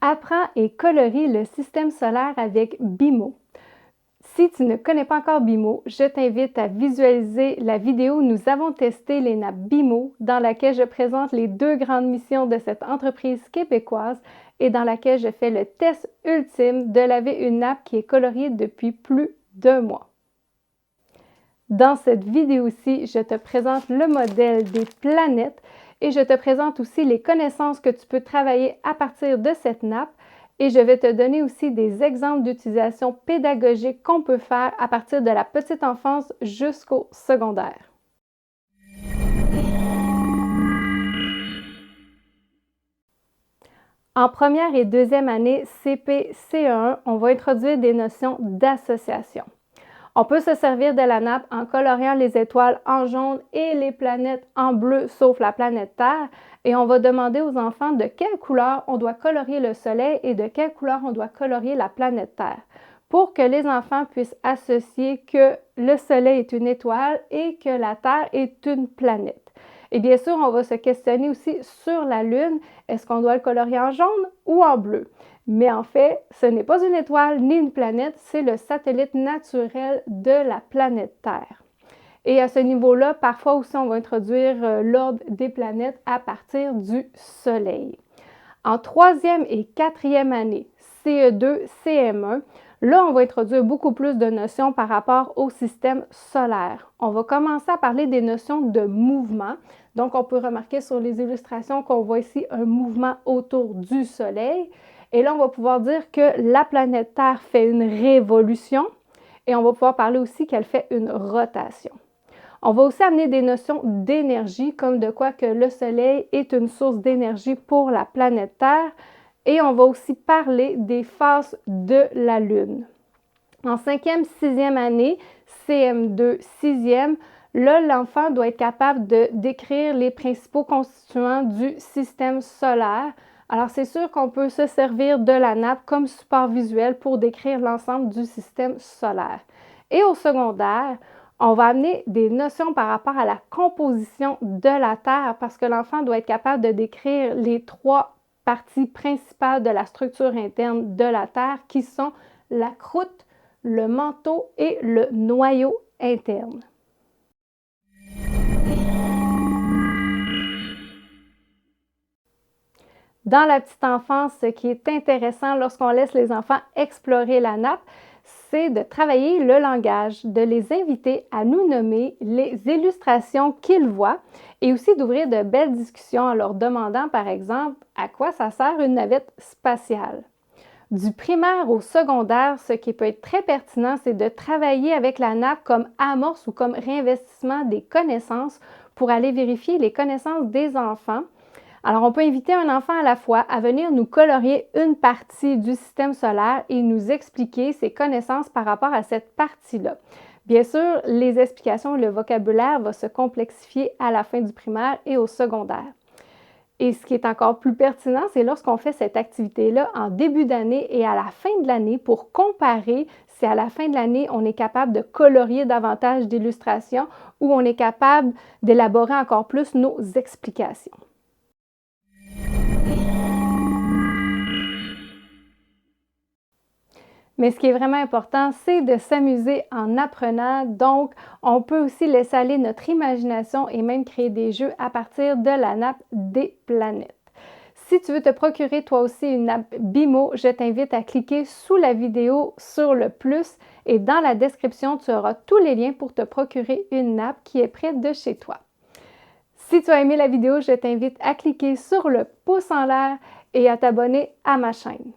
Apprends et colorie le système solaire avec BIMO. Si tu ne connais pas encore BIMO, je t'invite à visualiser la vidéo où nous avons testé les nappes BIMO, dans laquelle je présente les deux grandes missions de cette entreprise québécoise et dans laquelle je fais le test ultime de laver une nappe qui est coloriée depuis plus d'1 mois. Dans cette vidéo-ci, je te présente le modèle des planètes et je te présente aussi les connaissances que tu peux travailler à partir de cette nappe et je vais te donner aussi des exemples d'utilisation pédagogique qu'on peut faire à partir de la petite enfance jusqu'au secondaire. En première et deuxième année CP-CE1, on va introduire des notions d'association. On peut se servir de la nappe en coloriant les étoiles en jaune et les planètes en bleu, sauf la planète Terre. Et on va demander aux enfants de quelle couleur on doit colorier le Soleil et de quelle couleur on doit colorier la planète Terre, pour que les enfants puissent associer que le Soleil est une étoile et que la Terre est une planète. Et bien sûr, on va se questionner aussi sur la Lune. Est-ce qu'on doit le colorier en jaune ou en bleu? Mais en fait, ce n'est pas une étoile ni une planète, c'est le satellite naturel de la planète Terre. Et à ce niveau-là, parfois aussi, on va introduire l'ordre des planètes à partir du Soleil. En troisième et quatrième année, CE2, CM1, là, on va introduire beaucoup plus de notions par rapport au système solaire. On va commencer à parler des notions de mouvement. Donc, on peut remarquer sur les illustrations qu'on voit ici un mouvement autour du Soleil. Et là, on va pouvoir dire que la planète Terre fait une révolution et on va pouvoir parler aussi qu'elle fait une rotation. On va aussi amener des notions d'énergie, comme de quoi que le Soleil est une source d'énergie pour la planète Terre. Et on va aussi parler des phases de la Lune. En cinquième, sixième année, CM2, sixième, là, l'enfant doit être capable de décrire les principaux constituants du système solaire. Alors, c'est sûr qu'on peut se servir de la nappe comme support visuel pour décrire l'ensemble du système solaire. Et au secondaire, on va amener des notions par rapport à la composition de la Terre parce que l'enfant doit être capable de décrire les trois parties principales de la structure interne de la Terre qui sont la croûte, le manteau et le noyau interne. Dans la petite enfance, ce qui est intéressant lorsqu'on laisse les enfants explorer la nappe, c'est de travailler le langage, de les inviter à nous nommer les illustrations qu'ils voient et aussi d'ouvrir de belles discussions en leur demandant, par exemple, à quoi ça sert une navette spatiale. Du primaire au secondaire, ce qui peut être très pertinent, c'est de travailler avec la nappe comme amorce ou comme réinvestissement des connaissances pour aller vérifier les connaissances des enfants. Alors, on peut inviter un enfant à la fois à venir nous colorier une partie du système solaire et nous expliquer ses connaissances par rapport à cette partie-là. Bien sûr, les explications et le vocabulaire vont se complexifier à la fin du primaire et au secondaire. Et ce qui est encore plus pertinent, c'est lorsqu'on fait cette activité-là en début d'année et à la fin de l'année pour comparer si à la fin de l'année, on est capable de colorier davantage d'illustrations ou on est capable d'élaborer encore plus nos explications. Mais ce qui est vraiment important, c'est de s'amuser en apprenant. Donc, on peut aussi laisser aller notre imagination et même créer des jeux à partir de la nappe des planètes. Si tu veux te procurer toi aussi une nappe BIMO, je t'invite à cliquer sous la vidéo sur le plus et dans la description, tu auras tous les liens pour te procurer une nappe qui est près de chez toi. Si tu as aimé la vidéo, je t'invite à cliquer sur le pouce en l'air et à t'abonner à ma chaîne.